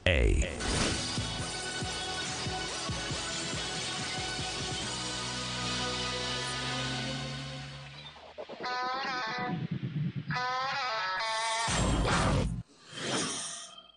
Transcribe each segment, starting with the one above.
KCAA.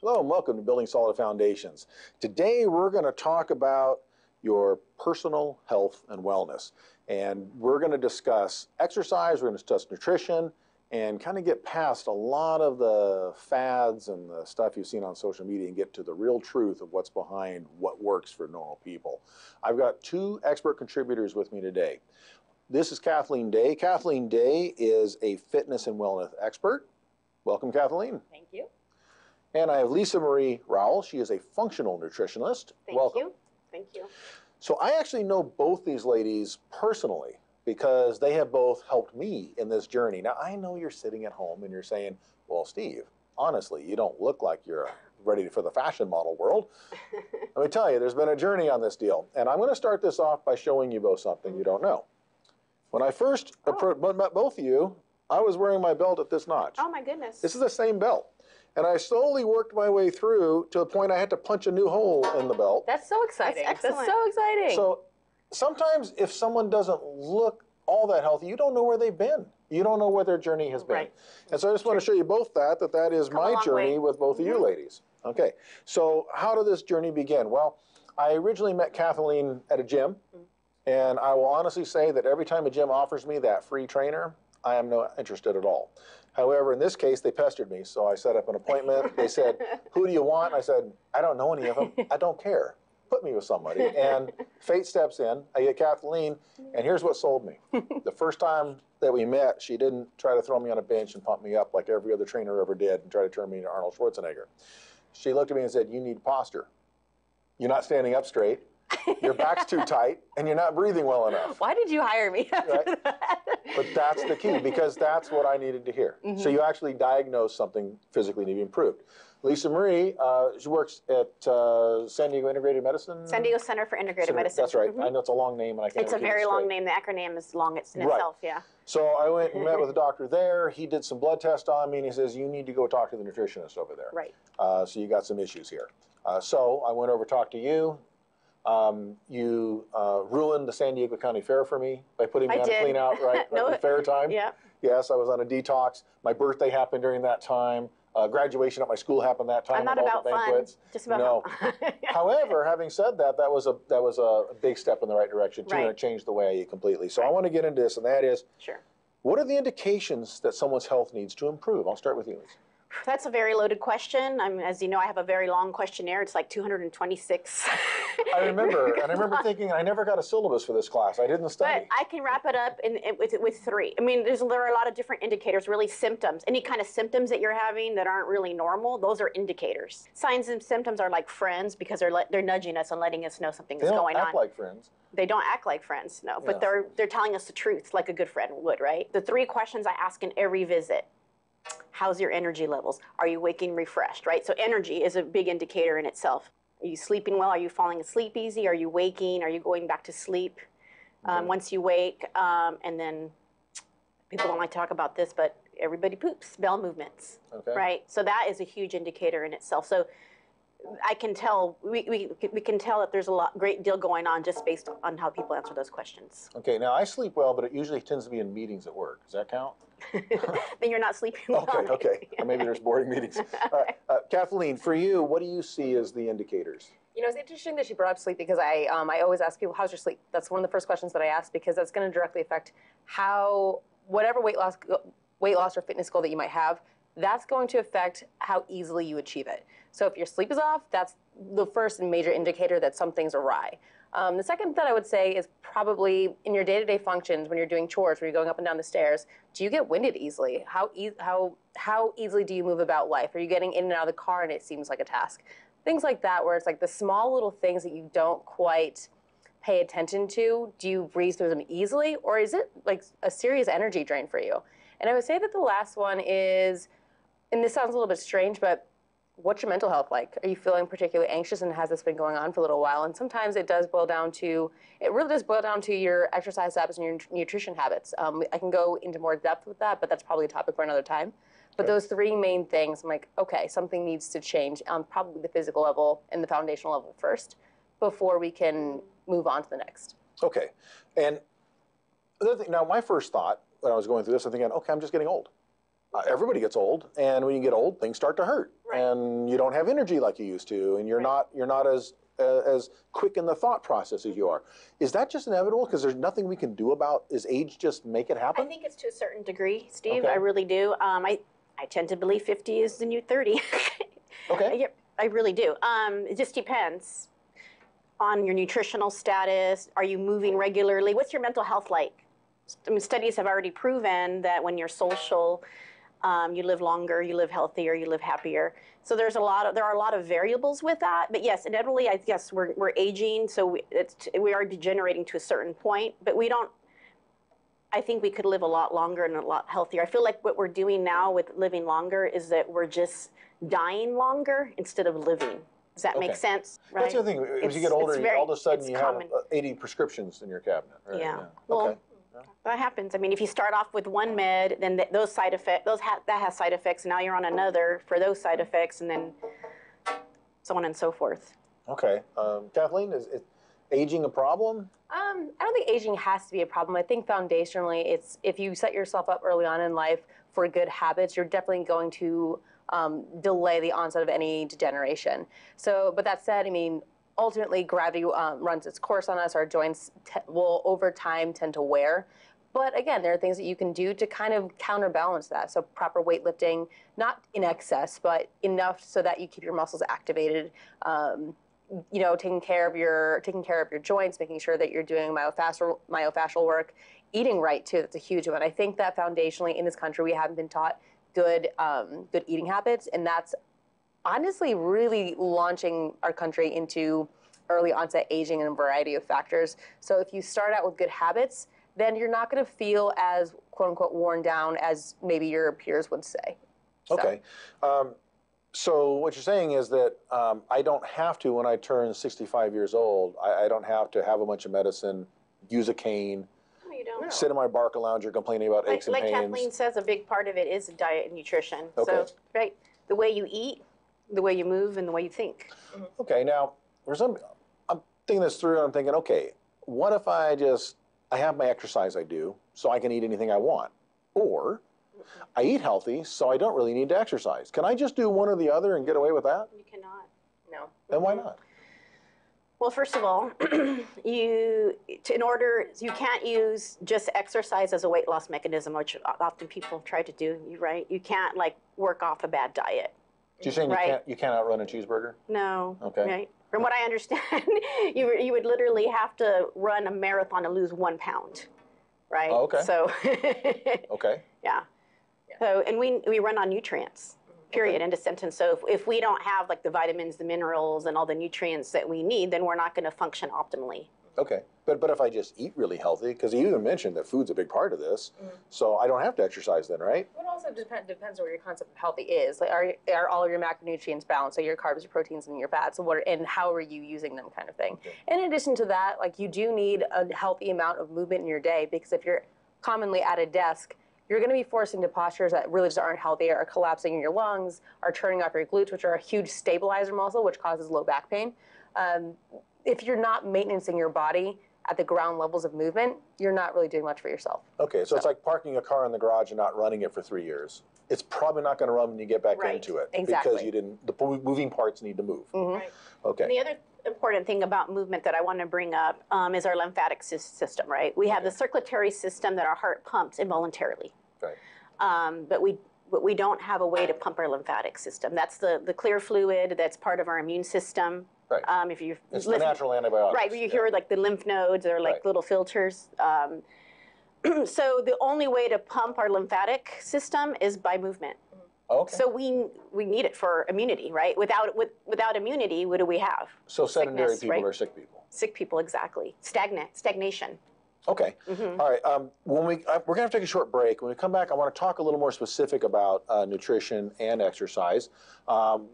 Hello and welcome to Building Solid Foundations. Today we're going to talk about your personal health and wellness. And we're going to discuss exercise, we're going to discuss nutrition, and kind of get past a lot of the fads and the stuff you've seen on social media and get to the real truth of what's behind what works for normal people. I've got two expert contributors with me today. This is Kathleen Day. Kathleen Day is a fitness and wellness expert. Welcome, Kathleen. Thank you. And I have Lisa Marie Rowell. She is a functional nutritionist. Thank you. Thank you. So I actually know both these ladies personally because they have both helped me in this journey. Now, I know you're sitting at home and you're saying, well, Steve, honestly, you don't look like you're ready for the fashion model world. Let me tell you, there's been a journey on this deal. And I'm going to start this off by showing you both something you don't know. When I first met both of you, I was wearing my belt at this notch. Oh, my goodness. This is the same belt. And I slowly worked my way through to the point I had to punch a new hole in the belt. That's so exciting. That's so exciting. So sometimes if someone doesn't look all that healthy, you don't know where they've been. You don't know where their journey has been. Right. And so I just want to show you both that is my journey with both of you ladies. Okay, so how did this journey begin? Well, I originally met Kathleen at a gym, and I will honestly say that every time a gym offers me that free trainer, I am not interested at all. However, in this case, they pestered me, so I set up an appointment. They said, who do you want? And I said, I don't know any of them. I don't care. Put me with somebody. And fate steps in. I get Kathleen, and here's what sold me. The first time that we met, she didn't try to throw me on a bench and pump me up like every other trainer ever did and try to turn me into Arnold Schwarzenegger. She looked at me and said, you need posture. You're not standing up straight. Your back's too tight, and you're not breathing well enough. Why did you hire me after that? But that's the key, because that's what I needed to hear. So you actually diagnosed something physically needed to be improved. Lisa Marie, she works at San Diego Integrated Medicine? San Diego Center for Integrated Medicine. That's right. I know it's a long name, and I can't It's a very long name. The acronym is long in itself, yeah. So I went and met with a doctor there. He did some blood tests on me, and he says, you need to go talk to the nutritionist over there. Right. So you got some issues here. So I went over to talk to you. You ruined the San Diego County Fair for me by putting me on a clean out right at fair time. Yeah. Yes, I was on a detox. My birthday happened during that time. Graduation at my school happened that time. I'm not about fun. Just about fun. However, having said that, that was a big step in the right direction too, and it changed the way I eat completely. So I want to get into this, and that is, what are the indications that someone's health needs to improve? I'll start with you, Lisa. That's a very loaded question. As you know, I have a very long questionnaire. It's like 226. I remember, and I remember thinking I never got a syllabus for this class. I didn't study. But I can wrap it up with three. I mean, there are a lot of different indicators, really symptoms. Any kind of symptoms that you're having that aren't really normal, those are indicators. Signs and symptoms are like friends because they're nudging us and letting us know something is going on. They don't act like friends. They don't act like friends, no. But they're telling us the truth like a good friend would, right? The three questions I ask in every visit. How's your energy levels? Are you waking refreshed, right? So energy is a big indicator in itself. Are you sleeping well? Are you falling asleep easy? Are you waking? Are you going back to sleep once you wake? And then people don't like to talk about this, but everybody poops, bowel movements, right? So that is a huge indicator in itself. So I can tell, we can tell that there's a great deal going on just based on how people answer those questions. Okay, now I sleep well, but it usually tends to be in meetings at work. Does that count? Then you're not sleeping well. Okay. Or maybe there's boring meetings. All right. Kathleen, for you, what do you see as the indicators? You know, it's interesting that you brought up sleep because I always ask people, how's your sleep? That's one of the first questions that I ask because that's going to directly affect how, whatever weight loss or fitness goal that you might have, that's going to affect how easily you achieve it. So if your sleep is off, that's the first and major indicator that something's awry. The second that I would say is probably in your day-to-day functions, when you're doing chores, when you're going up and down the stairs, do you get winded easily? How easily do you move about life? Are you getting in and out of the car and it seems like a task? Things like that, where it's like the small little things that you don't quite pay attention to, do you breeze through them easily, or is it like a serious energy drain for you? And I would say that the last one is, and this sounds a little bit strange, but what's your mental health like? Are you feeling particularly anxious, and has this been going on for a little while? And sometimes it does boil down to, it really does boil down to your exercise habits and your nutrition habits. I can go into more depth with that, but that's probably a topic for another time. But those three main things, I'm like, okay, something needs to change on probably the physical level and the foundational level first before we can move on to the next. Okay. And the other thing, now my first thought when I was going through this, I'm thinking, okay, I'm just getting old. Everybody gets old, and when you get old, things start to hurt, and you don't have energy like you used to, and you're not as quick in the thought process as you are. Is that just inevitable? Because there's nothing we can do about, is age just make it happen? I think it's to a certain degree, Steve. I really do. I tend to believe 50 is the new 30. Okay. I really do. It just depends on your nutritional status. Are you moving regularly? What's your mental health like? I mean, studies have already proven that when you're social, you live longer, you live healthier, you live happier. So there are a lot of variables with that. But yes, inevitably, I guess we're aging, so we are degenerating to a certain point. But we don't. I think we could live a lot longer and a lot healthier. I feel like what we're doing now with living longer is that we're just dying longer instead of living. Does that make sense? Right? That's the other thing. As you get older, all of a sudden you have 80 prescriptions in your cabinet. Right? Yeah. Well, that happens. I mean, if you start off with one med, then those side effects, that has side effects. Now you're on another for those side effects, and then so on and so forth. Okay. Kathleen, is aging a problem? I don't think aging has to be a problem. I think foundationally, it's if you set yourself up early on in life for good habits, you're definitely going to delay the onset of any degeneration. So, but that said, I mean, ultimately gravity runs its course on us. Our joints will over time tend to wear. But again, there are things that you can do to kind of counterbalance that. So proper weightlifting, not in excess, but enough so that you keep your muscles activated. You know, taking care of your joints, making sure that you're doing myofascial work, eating right too. That's a huge one. I think that foundationally in this country we haven't been taught good eating habits, and that's honestly really launching our country into early onset aging and a variety of factors. So if you start out with good habits, then you're not going to feel as quote unquote worn down as maybe your peers would say. Okay. So what you're saying is that I don't have to, when I turn 65 years old, I don't have to have a bunch of medicine, use a cane, No, you don't. sit in my Barca lounger complaining about aches and Like pains. Kathleen says, a big part of it is diet and nutrition. Okay. So, right, the way you eat, the way you move, and the way you think. Okay, now, I'm thinking this through, and I'm thinking, okay, what if I have my exercise I do, so I can eat anything I want? Or I eat healthy, so I don't really need to exercise. Can I just do one or the other and get away with that? You cannot. No. Then why not? Well, first of all, you can't use just exercise as a weight loss mechanism, which often people try to do. Right? You can't like work off a bad diet. So you're saying you can't outrun a cheeseburger? No. Okay. Right? From what I understand, you would literally have to run a marathon to lose 1 pound. Right? Oh, okay. So. Okay. Yeah. So, and we run on nutrients, period, end of sentence. So if we don't have like the vitamins, the minerals, and all the nutrients that we need, then we're not going to function optimally. Okay. But if I just eat really healthy, because you even mentioned that food's a big part of this, so I don't have to exercise then, right? It also depends on what your concept of healthy is. Like, are all of your macronutrients balanced? So your carbs, your proteins, and your fats. And how are you using them, kind of thing. Okay. In addition to that, like you do need a healthy amount of movement in your day, because if you're commonly at a desk, you're going to be forced into postures that really just aren't healthy, are collapsing in your lungs, are turning off your glutes, which are a huge stabilizer muscle, which causes low back pain. If you're not maintaining your body at the ground levels of movement, you're not really doing much for yourself. Okay, so it's like parking a car in the garage and not running it for 3 years. It's probably not going to run when you get back into it. Exactly. Because the moving parts need to move. Right. Okay. And the other important thing about movement that I want to bring up is our lymphatic system, right? We have the circulatory system that our heart pumps involuntarily. Right. But we don't have a way to pump our lymphatic system. That's the clear fluid that's part of our immune system. Right. If you it's the natural antibiotics. Right, you hear like the lymph nodes or like little filters. So the only way to pump our lymphatic system is by movement. Okay. So we need it for immunity, right? Without immunity, what do we have? So sedentary people right? are sick people. Sick people, exactly. Stagnation. Okay. All right. When we're going to have to take a short break. When we come back, I want to talk a little more specific about nutrition and exercise.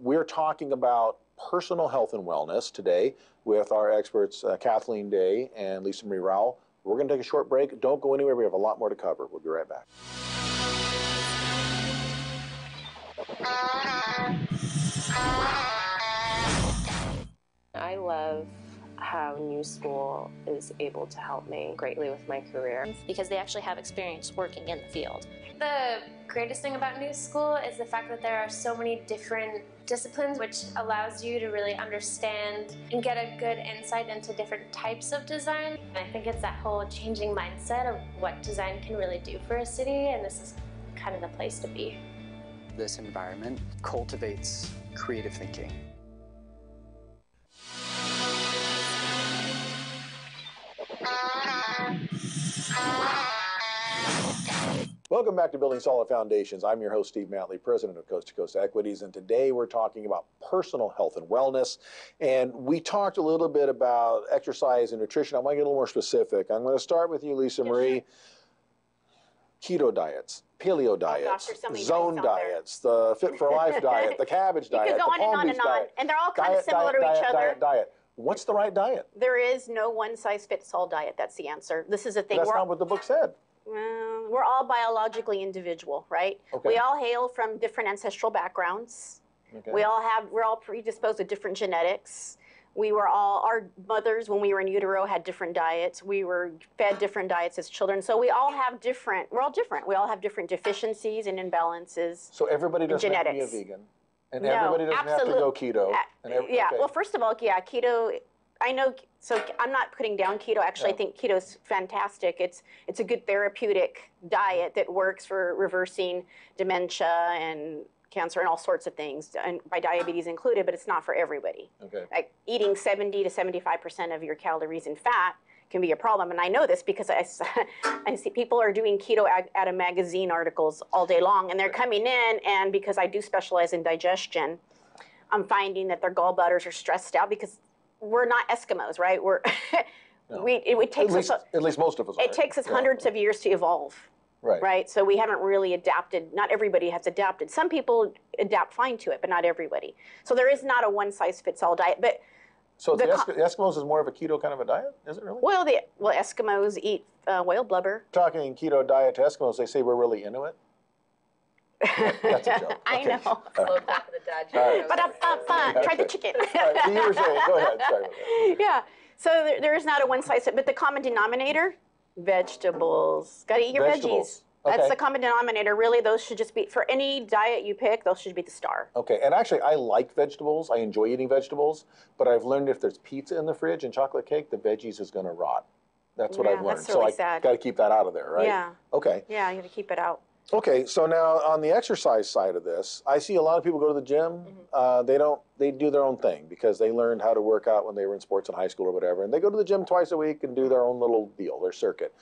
We're talking about personal health and wellness today with our experts, Kathleen Day and Lisa Marie Rowell. We're going to take a short break. Don't go anywhere. We have a lot more to cover. We'll be right back. I love how New School is able to help me greatly with my career. Because they actually have experience working in the field. The greatest thing about New School is the fact that there are so many different disciplines, which allows you to really understand and get a good insight into different types of design. And I think it's that whole changing mindset of what design can really do for a city, and this is kind of the place to be. This environment cultivates creative thinking. Welcome back to Building Solid Foundations. I'm your host, Steve Matley, president of Coast to Coast Equities, and today we're talking about personal health and wellness. And we talked a little bit about exercise and nutrition. I want to get a little more specific. I'm going to start with you, Lisa Marie. Keto diets, paleo diets, zone diets, the Fit for Life diet, the cabbage diet, the Palm Beach diet. And they're all kind of similar to each other. Diet. What's the right diet? There is no one-size-fits-all diet. That's the answer. This is the thing. That's not what the book said. We're all biologically individual, right? Okay. We all hail from different ancestral backgrounds. Okay. We're all predisposed to different genetics. Our mothers, when we were in utero, had different diets. We were fed different diets as children. So we're all different. We all have different deficiencies and imbalances. So everybody doesn't have to be a vegan. And everybody doesn't have to go keto. Well, first of all, keto, I know, so I'm not putting down keto. Actually, I think keto is fantastic. It's a good therapeutic diet that works for reversing dementia and cancer and all sorts of things, and by diabetes included, but it's not for everybody. Okay. Like eating 70 to 75% of your calories in fat can be a problem, and I know this because I see people are doing keto out of magazine articles all day long, and they're coming in, and because I do specialize in digestion, I'm finding that their gallbladders are stressed out because we're not Eskimos, right? No. It takes at least most of us. It takes us hundreds of years to evolve. Right. So we haven't really adapted. Not everybody has adapted. Some people adapt fine to it, but not everybody. So there is not a one-size-fits-all diet. But so the Eskimos is more of a keto kind of a diet, is it really? Well, Eskimos eat whale blubber. Talking keto diet to Eskimos, they say we're really into it. That's a joke. I know. Slow back of the dad joke. But try the chicken. So you were saying, go ahead. Sorry about that. Yeah. So there is not a one-size, but the common denominator. Vegetables. Got to eat your veggies. Okay. That's the common denominator. Really, those should just be, for any diet you pick, those should be the star. Okay, and actually I like vegetables. I enjoy eating vegetables, but I've learned if there's pizza in the fridge and chocolate cake, the veggies is going to rot. That's what I've learned. That's really sad. I got to keep that out of there, right? Yeah. Okay. Yeah, you got to keep it out. Okay, so now on the exercise side of this, I see a lot of people go to the gym. They do their own thing because they learned how to work out when they were in sports in high school or whatever, and they go to the gym twice a week and do their own little deal, their circuit.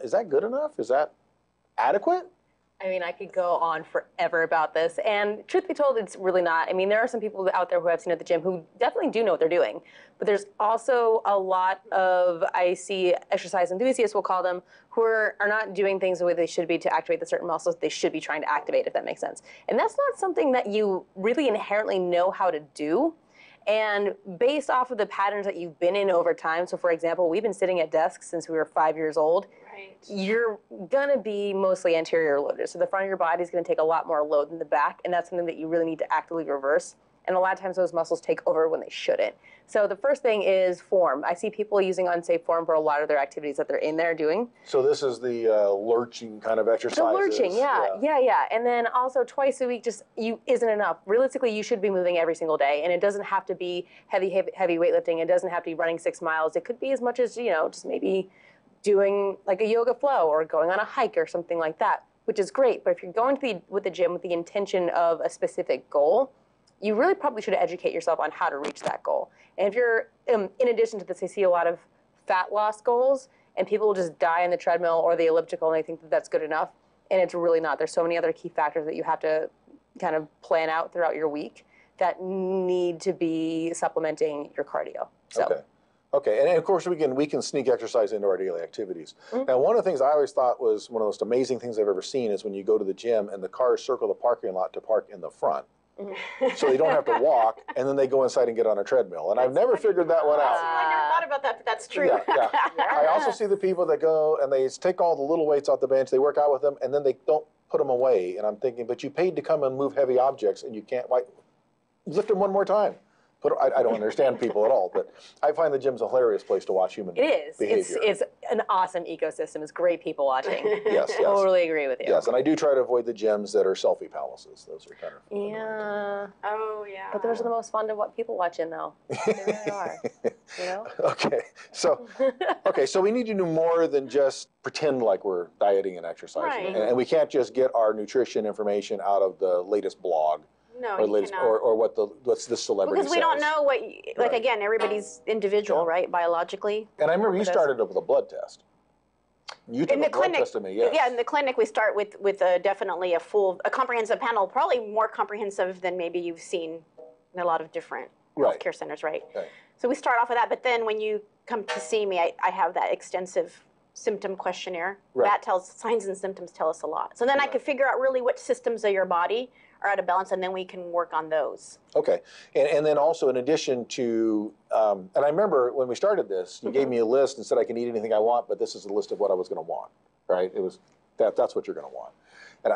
Is that good enough? Is that adequate? I mean, I could go on forever about this, and truth be told, it's really not. I mean, there are some people out there who I've seen at the gym who definitely do know what they're doing, but there's also a lot of, I see exercise enthusiasts, we'll call them, who are not doing things the way they should be to activate the certain muscles they should be trying to activate, if that makes sense. And that's not something that you really inherently know how to do. And based off of the patterns that you've been in over time, so for example, we've been sitting at desks since we were 5 years old. Right. You're gonna be mostly anterior loaded. So the front of your body is gonna take a lot more load than the back, and that's something that you really need to actively reverse. And a lot of times those muscles take over when they shouldn't. So the first thing is form. I see people using unsafe form for a lot of their activities that they're in there doing. So this is the lurching kind of exercises. The lurching, yeah. And then also twice a week just isn't enough. Realistically, you should be moving every single day, and it doesn't have to be heavy weightlifting. It doesn't have to be running 6 miles. It could be as much as, just maybe doing like a yoga flow or going on a hike or something like that, which is great. But if you're going to the gym with the intention of a specific goal, you really probably should educate yourself on how to reach that goal. And if you're, in addition to this, I see a lot of fat loss goals, and people will just die on the treadmill or the elliptical, and they think that that's good enough, and it's really not. There's so many other key factors that you have to kind of plan out throughout your week that need to be supplementing your cardio. So. Okay, and of course we can sneak exercise into our daily activities. Now, one of the things I always thought was one of the most amazing things I've ever seen is when you go to the gym and the cars circle the parking lot to park in the front. So they don't have to walk, and then they go inside and get on a treadmill. And I've never figured that one out. I never thought about that, but that's true. I also see the people that go and they take all the little weights off the bench, they work out with them, and then they don't put them away. And I'm thinking, but you paid to come and move heavy objects, and you can't, like, lift them one more time. I don't understand people at all, but I find the gym's a hilarious place to watch human behavior. It's an awesome ecosystem. It's great people watching. Yes, yes. Totally agree with you. Yes, and I do try to avoid the gyms that are selfie palaces. Those are kind of Yeah. Oh, yeah. But those are the most fun to what people watch in, though. They really are. You know? Okay, so we need to do more than just pretend like we're dieting and exercising, Right. and we can't just get our nutrition information out of the latest blog. No, Or, you latest, cannot. or what's the celebrity Because we don't says. know what, like, Right. again, everybody's individual, right, biologically. And I remember you started up with a blood test. You took In the a blood clinic, test of me, yes. yeah, in the clinic we start with definitely a comprehensive panel, probably more comprehensive than maybe you've seen in a lot of different Right. healthcare centers, right? Right. So we start off with that, but then when you come to see me, I have that extensive symptom questionnaire. Right. That tells, signs and symptoms tell us a lot. So then I can figure out really which systems of your body are out of balance, and then we can work on those. Okay, and then also in addition to, and I remember when we started this, you gave me a list and said I can eat anything I want, but this is a list of what I was going to want, right? It was that's what you're going to want, and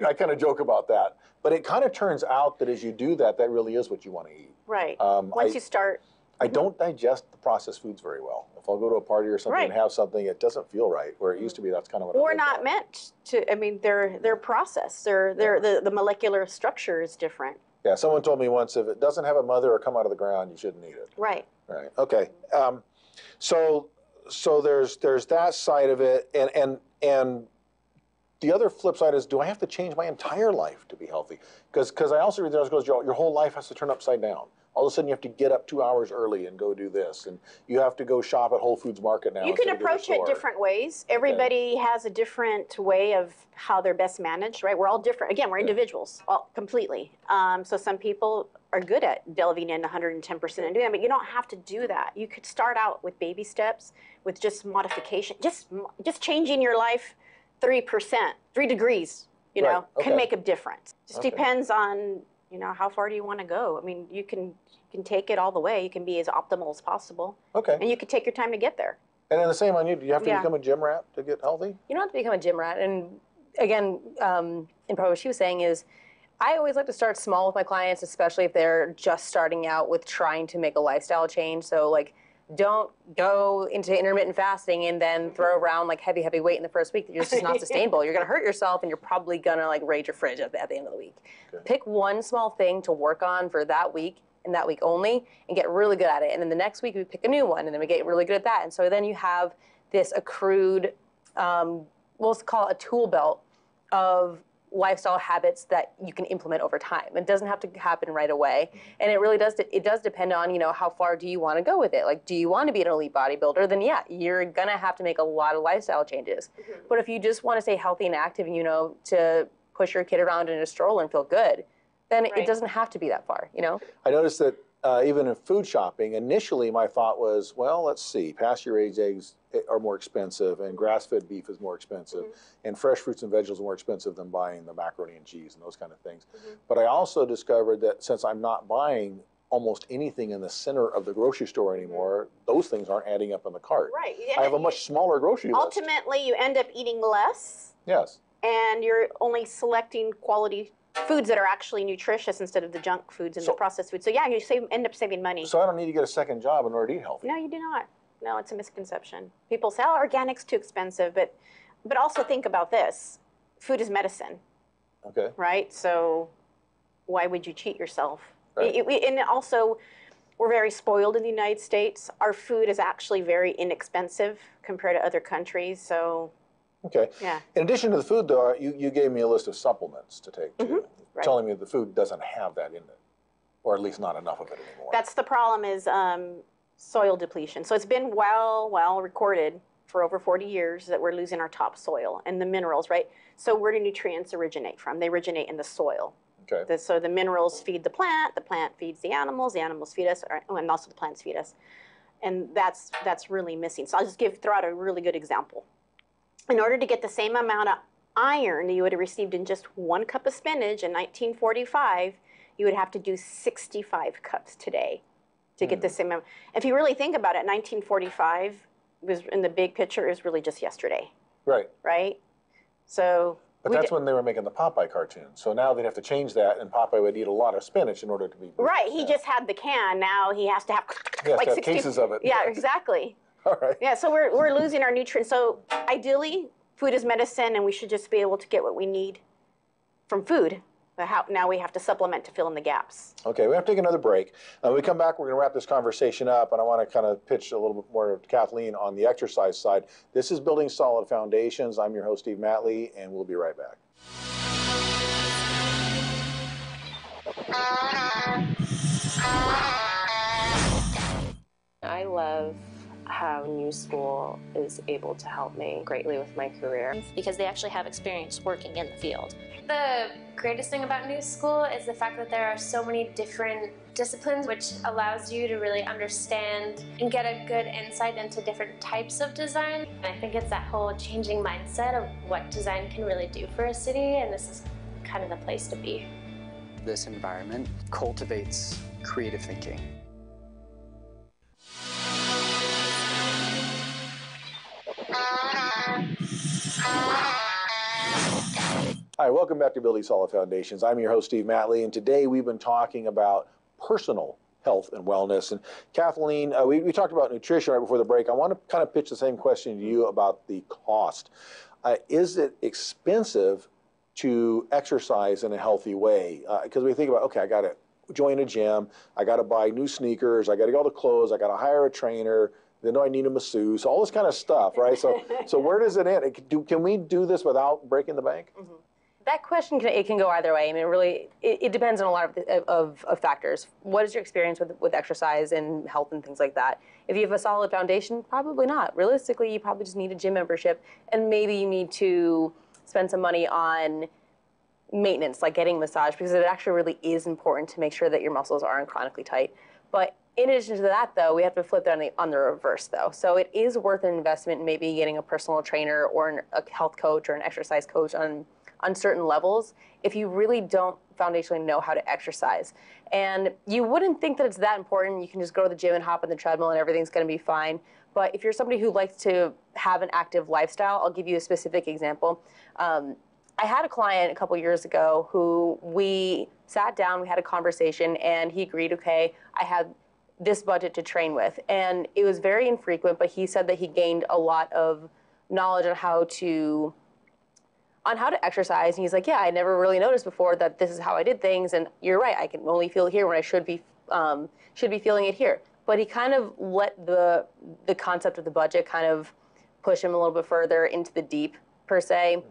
I kind of joke about that, but it kind of turns out that as you do that, that really is what you want to eat. Right. Once you start. I don't digest the processed foods very well. If I'll go to a party or something and have something, it doesn't feel right. Where it used to be, that's kind of what. Or not meant to. I mean, they're processed. The molecular structure is different. Yeah, someone told me once, if it doesn't have a mother or come out of the ground, you shouldn't eat it. Right. Right. Okay. So there's that side of it, and the other flip side is, do I have to change my entire life to be healthy? Because I also read there goes, your whole life has to turn upside down. All of a sudden, you have to get up 2 hours early and go do this, and you have to go shop at Whole Foods Market now. You can approach it different ways. Everybody has a different way of how they're best managed, right? We're all different. Again, we're individuals, all completely. So some people are good at delving in 110% and doing that, but you don't have to do that. You could start out with baby steps, with just modification, just changing your life 3%, 3 degrees, you know, can make a difference. Just depends on, you know, how far do you want to go? I mean, you can take it all the way. You can be as optimal as possible. Okay. And you can take your time to get there. And then the same on you. Do you have to become a gym rat to get healthy? You don't have to become a gym rat. And again, and probably what she was saying is, I always like to start small with my clients, especially if they're just starting out with trying to make a lifestyle change. So like, don't go into intermittent fasting and then throw around like heavy weight in the first week. It's just not sustainable. You're gonna hurt yourself, and you're probably gonna like raid your fridge at the end of the week. Okay. Pick one small thing to work on for that week and that week only, and get really good at it. And then the next week we pick a new one, and then we get really good at that. And so then you have this accrued, we'll call it a tool belt of lifestyle habits that you can implement over time. It doesn't have to happen right away. And it really does, it does depend on, you know, how far do you want to go with it? Like, do you want to be an elite bodybuilder? Then yeah, you're going to have to make a lot of lifestyle changes. But if you just want to stay healthy and active, you know, to push your kid around in a stroller and feel good, then it doesn't have to be that far, you know? I noticed that even in food shopping, initially my thought was, well, let's see, pasture-raised eggs are more expensive, and grass-fed beef is more expensive, and fresh fruits and vegetables are more expensive than buying the macaroni and cheese and those kind of things. But I also discovered that since I'm not buying almost anything in the center of the grocery store anymore, those things aren't adding up in the cart. Right. I have a much smaller grocery list. Ultimately, you end up eating less. Yes. And you're only selecting quality foods that are actually nutritious instead of the junk foods and the processed foods. So yeah, you end up saving money. So I don't need to get a second job in order to eat healthy. No, you do not. No, it's a misconception. People say, oh, organic's too expensive, but also think about this. Food is medicine. Okay. Right? So why would you cheat yourself? Right. And also, we're very spoiled in the United States. Our food is actually very inexpensive compared to other countries, so. Okay. Yeah. In addition to the food, though, you gave me a list of supplements to take, too, telling me the food doesn't have that in it, or at least not enough of it anymore. That's the problem is soil depletion. So it's been well recorded for over 40 years that we're losing our topsoil and the minerals, right? So where do nutrients originate from? They originate in the soil. Okay. So the minerals feed the plant feeds the animals feed us, and also the plants feed us. And that's really missing. So I'll just throw out a really good example. In order to get the same amount of iron that you would have received in just 1 cup of spinach in 1945, you would have to do 65 cups today to get the same amount. If you really think about it, 1945 was in the big picture is really just yesterday. Right. Right? So But that's when they were making the Popeye cartoon. So now they'd have to change that, and Popeye would eat a lot of spinach in order to be... Right, he just had the can. Now he has to have like 16 cases of it. Yeah, exactly. All right. Yeah, so we're losing our nutrients. So ideally, food is medicine, and we should just be able to get what we need from food. But now we have to supplement to fill in the gaps. Okay, we have to take another break. When we come back, we're going to wrap this conversation up, and I want to kind of pitch a little bit more to Kathleen on the exercise side. This is Building Solid Foundations. I'm your host, Steve Matley, and we'll be right back. I love how New School is able to help me greatly with my career. Because they actually have experience working in the field. The greatest thing about New School is the fact that there are so many different disciplines, which allows you to really understand and get a good insight into different types of design. And I think it's that whole changing mindset of what design can really do for a city, and this is kind of the place to be. This environment cultivates creative thinking. Hi, welcome back to Building Solid Foundations. I'm your host, Steve Matley, and today we've been talking about personal health and wellness. And Kathleen, we talked about nutrition right before the break. I want to kind of pitch the same question to you about the cost. Is it expensive to exercise in a healthy way? Because we think about, okay, I got to join a gym, I got to buy new sneakers, I got to get all the clothes, I got to hire a trainer, then I need a masseuse, all this kind of stuff, right? So where does it end? Can we do this without breaking the bank? Mm-hmm. That question can go either way. I mean, it depends on a lot of factors. What is your experience with exercise and health and things like that? If you have a solid foundation, probably not. Realistically, you probably just need a gym membership, and maybe you need to spend some money on maintenance, like getting a massage, because it actually really is important to make sure that your muscles aren't chronically tight. But in addition to that, though, we have to flip that on the reverse, though. So it is worth an investment in maybe getting a personal trainer or a health coach or an exercise coach on certain levels if you really don't foundationally know how to exercise. And you wouldn't think that it's that important. You can just go to the gym and hop on the treadmill and everything's going to be fine. But if you're somebody who likes to have an active lifestyle, I'll give you a specific example. I had a client a couple years ago who we sat down, we had a conversation, and he agreed, okay, I had this budget to train with. And it was very infrequent, but he said that he gained a lot of knowledge on how to exercise. And he's like, yeah, I never really noticed before that this is how I did things. And you're right, I can only feel it here when I should be feeling it here. But he kind of let the concept of the budget kind of push him a little bit further into the deep, per se,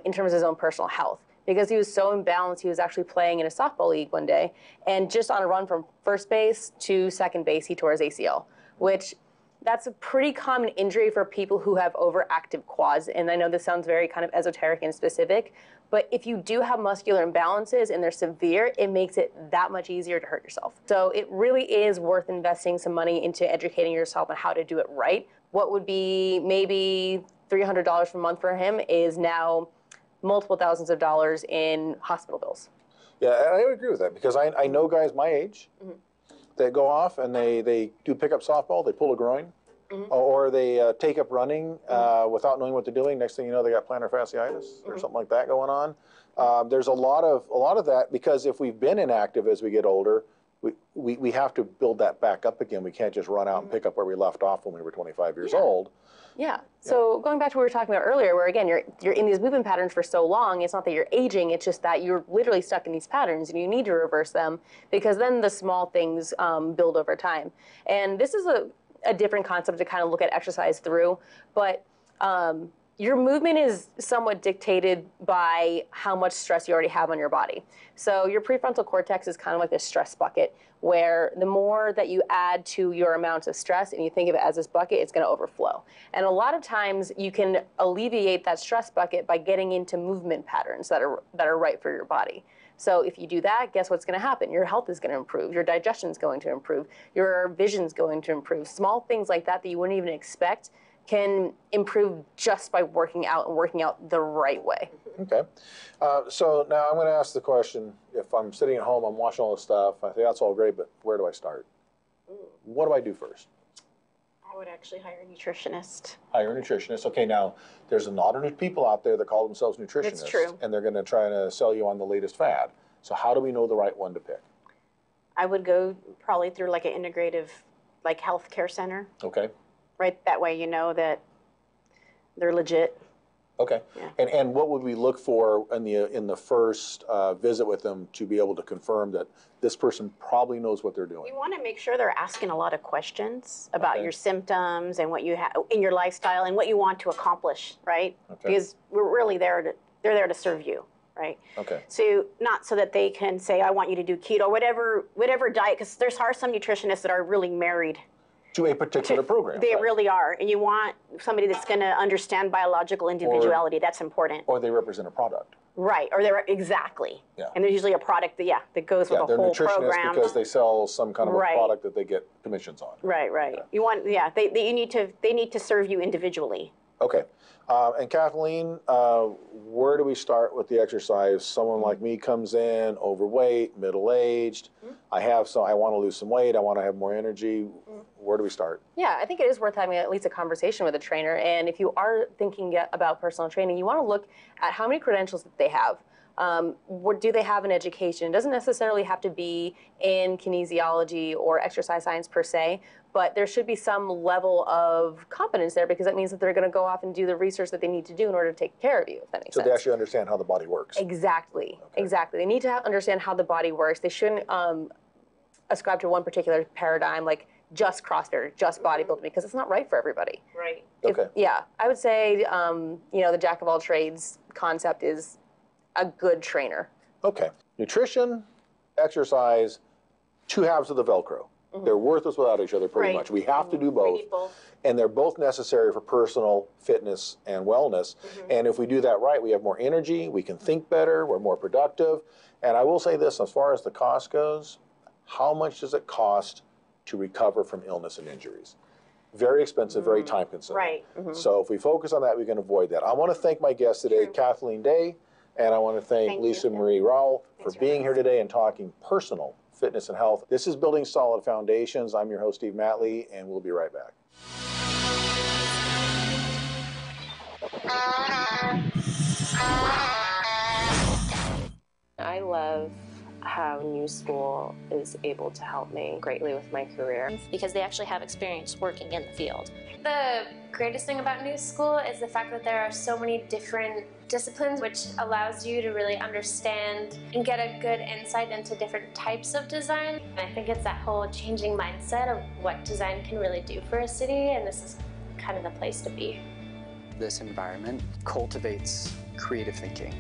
in terms of his own personal health. Because he was so imbalanced, he was actually playing in a softball league one day, and just on a run from first base to second base, he tore his ACL, which that's a pretty common injury for people who have overactive quads. And I know this sounds very kind of esoteric and specific, but if you do have muscular imbalances and they're severe, it makes it that much easier to hurt yourself. So it really is worth investing some money into educating yourself on how to do it right. What would be maybe $300 per month for him is now multiple thousands of dollars in hospital bills. Yeah, I would agree with that, because I know guys my age that go off and they do pick up softball, they pull a groin, or they take up running without knowing what they're doing. Next thing you know, they got plantar fasciitis or something like that going on. There's a lot of that, because if we've been inactive as we get older, we have to build that back up again. We can't just run out and pick up where we left off when we were 25 years old. Yeah. So going back to what we were talking about earlier, where again, you're in these movement patterns for so long, it's not that you're aging, it's just that you're literally stuck in these patterns and you need to reverse them, because then the small things build over time. And this is a different concept to kind of look at exercise through, but your movement is somewhat dictated by how much stress you already have on your body. So your prefrontal cortex is kind of like this stress bucket, where the more that you add to your amounts of stress and you think of it as this bucket, it's going to overflow. And a lot of times you can alleviate that stress bucket by getting into movement patterns that are right for your body. So if you do that, guess what's going to happen? Your health is going to improve. Your digestion is going to improve. Your vision is going to improve. Small things like that you wouldn't even expect can improve just by working out and working out the right way. Okay. So now I'm going to ask the question, if I'm sitting at home, I'm watching all this stuff, I think that's all great, but where do I start? What do I do first? I would actually hire a nutritionist. Hire a nutritionist. Okay, now there's a lot of people out there that call themselves nutritionists. It's true. And they're going to try to sell you on the latest fad. So how do we know the right one to pick? I would go probably through like an integrative, like healthcare center. Okay. Right, that way you know that they're legit. Okay. Yeah. And what would we look for in the first visit with them to be able to confirm that this person probably knows what they're doing? You want to make sure they're asking a lot of questions about your symptoms and what you have in your lifestyle and what you want to accomplish, right? Okay. Because we're really they're there to serve you, right? Okay. So not so that they can say, I want you to do keto, whatever diet, because are some nutritionists that are really married to a particular program. They really are. And you want somebody that's going to understand biological individuality. That's important. Or they represent a product. Right. Or they're exactly. Yeah. And there's usually a product that goes with the whole program. They're nutritionists because they sell some kind of a product that they get commissions on. Right. Yeah. You want they need to serve you individually. Okay. And Kathleen, where do we start with the exercise? Someone like me comes in, overweight, middle-aged. I want to lose some weight. I want to have more energy. Where do we start? Yeah, I think it is worth having at least a conversation with a trainer. And if you are thinking about personal training, you want to look at how many credentials that they have. Do they have an education? It doesn't necessarily have to be in kinesiology or exercise science per se, but there should be some level of competence there because that means that they're going to go off and do the research that they need to do in order to take care of you, if that makes sense. So they actually understand how the body works. Exactly. Okay. Exactly. They need to understand how the body works. They shouldn't ascribe to one particular paradigm, like just CrossFit or just bodybuilding, because it's not right for everybody. Right. Okay. I would say, the jack of all trades concept is a good trainer. Okay. Nutrition, exercise, two halves of the Velcro. They're worthless without each other pretty much. We have to do both. And they're both necessary for personal fitness and wellness. And if we do that right, we have more energy, we can think better, we're more productive. And I will say this, as far as the cost goes, how much does it cost to recover from illness and injuries? Very expensive, very time consuming. Right. So if we focus on that, we can avoid that. I want to thank my guest today, Kathleen Day, and I want to thank Lisa Marie Rowell for being here today and talking personal fitness and health. This is Building Solid Foundations. I'm your host, Steve Matley, and we'll be right back. I love how New School is able to help me greatly with my career. Because they actually have experience working in the field. The greatest thing about New School is the fact that there are so many different disciplines, which allows you to really understand and get a good insight into different types of design. And I think it's that whole changing mindset of what design can really do for a city, and this is kind of the place to be. This environment cultivates creative thinking.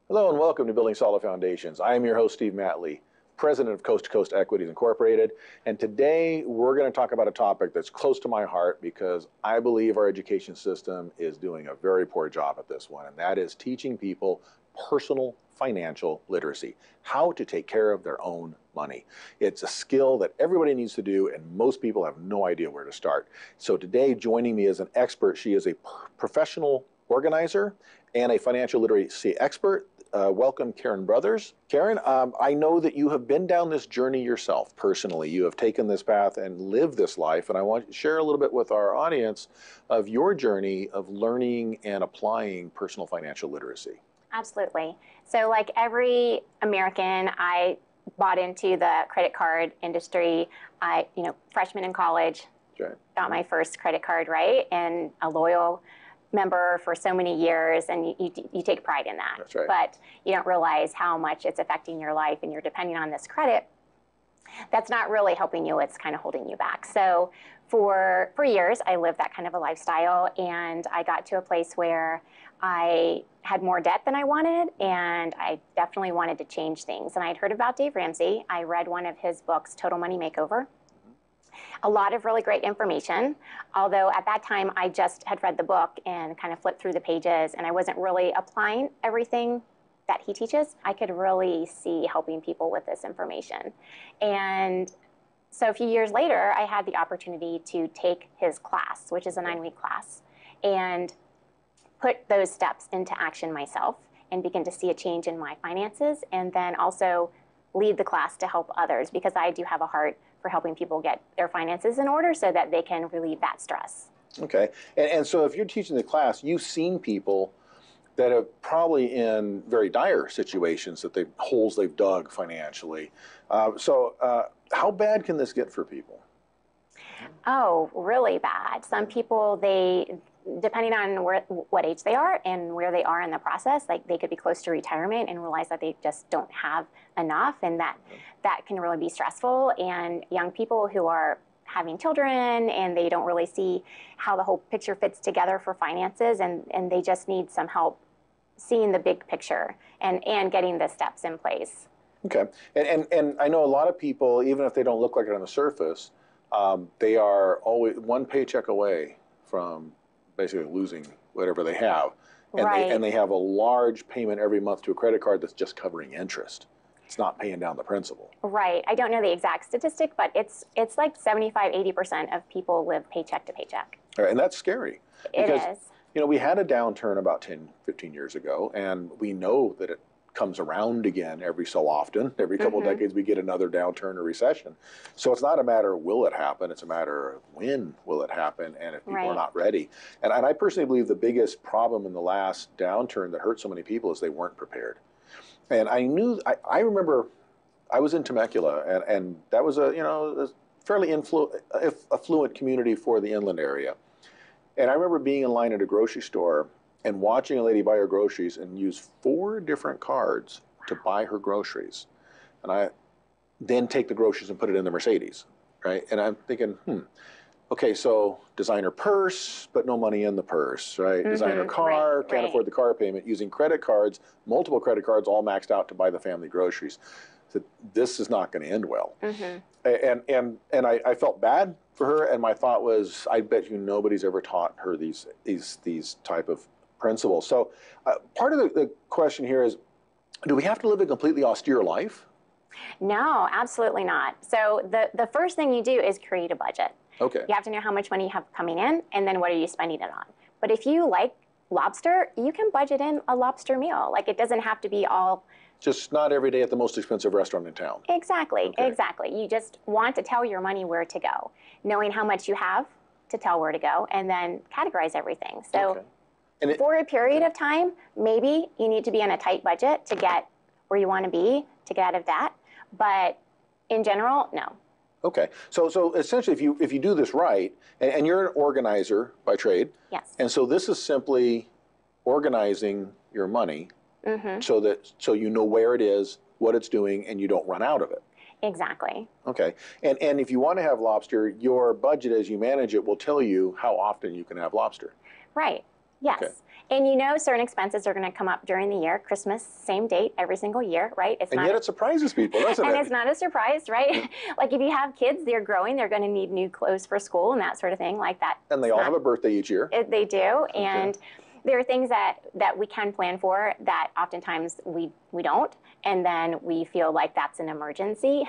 Hello and welcome to Building Solid Foundations. I am your host, Steve Matley, president of Coast to Coast Equities Incorporated. And today we're going to talk about a topic that's close to my heart because I believe our education system is doing a very poor job at this one. And that is teaching people personal financial literacy, how to take care of their own money. It's a skill that everybody needs to do, and most people have no idea where to start. So today, joining me as an expert, she is a professional organizer and a financial literacy expert. Welcome, Karen Brothers. Karen, I know that you have been down this journey yourself personally. You have taken this path and lived this life, and I want to share a little bit with our audience of your journey of learning and applying personal financial literacy. Absolutely. So like every American, I bought into the credit card industry. Freshman in college, got my first credit card, right? And a loyal member for so many years, and you take pride in that. That's right. But you don't realize how much it's affecting your life, and you're depending on this credit. That's not really helping you, it's kind of holding you back. So for years, I lived that kind of a lifestyle, and I got to a place where I had more debt than I wanted, and I definitely wanted to change things. And I'd heard about Dave Ramsey. I read one of his books, Total Money Makeover. A lot of really great information, although at that time I just had read the book and kind of flipped through the pages, and I wasn't really applying everything that he teaches. I could really see helping people with this information. And so a few years later, I had the opportunity to take his class, which is a 9-week class, and put those steps into action myself. and begin to see a change in my finances, and then also lead the class to help others, because I do have a heart for helping people get their finances in order so that they can relieve that stress. Okay. And so if you're teaching the class, you've seen people that are probably in very dire situations, that holes they've dug financially. How bad can this get for people? Oh, really bad. Some people, depending on what age they are and where they are in the process, like they could be close to retirement and realize that they just don't have enough, and that can really be stressful. And young people who are having children and they don't really see how the whole picture fits together for finances, and they just need some help seeing the big picture and getting the steps in place. Okay. And I know a lot of people, even if they don't look like it on the surface, they are always one paycheck away from basically losing whatever they have. And they have a large payment every month to a credit card that's just covering interest. It's not paying down the principal. Right. I don't know the exact statistic, but it's like 75–80% of people live paycheck to paycheck. All right, and that's scary. It is. You know, we had a downturn about 10–15 years ago, and we know that it comes around again every so often. Every couple of decades we get another downturn or recession. So it's not a matter of will it happen, it's a matter of when will it happen, and if people are not ready. And I personally believe the biggest problem in the last downturn that hurt so many people is they weren't prepared. And I remember I was in Temecula, and that was a fairly affluent community for the inland area. And I remember being in line at a grocery store and watching a lady buy her groceries and use 4 different cards to buy her groceries. And I then take the groceries and put it in the Mercedes, right? And I'm thinking, okay, so designer purse, but no money in the purse, right? Designer car, can't afford the car payment, using credit cards, multiple credit cards, all maxed out to buy the family groceries. So this is not going to end well. And I felt bad for her, and my thought was, I bet you nobody's ever taught her these type of principles. So part of the question here is, do we have to live a completely austere life? No, absolutely not. So the first thing you do is create a budget. Okay. You have to know how much money you have coming in, and then what are you spending it on. But if you like lobster, you can budget in a lobster meal. Like, it doesn't have to be all... Just not every day at the most expensive restaurant in town. Exactly, exactly. You just want to tell your money where to go, knowing how much you have to tell where to go, and then categorize everything. So for a period of time, maybe you need to be on a tight budget to get where you want to be, to get out of debt. But in general, no. Okay, so essentially, if you do this right, and you're an organizer by trade, yes, and so this is simply organizing your money, so you know where it is, what it's doing, and you don't run out of it. Exactly. Okay, and if you want to have lobster, your budget as you manage it will tell you how often you can have lobster. Right. Yes. Okay. And certain expenses are going to come up during the year. Christmas, same date every single year, right? Yet it surprises people, doesn't it? And it's not a surprise, right? Like, if you have kids, they're growing, they're going to need new clothes for school and that sort of thing like that. And they all have a birthday each year. They do. And there are things that we can plan for that oftentimes we don't. And then we feel like that's an emergency.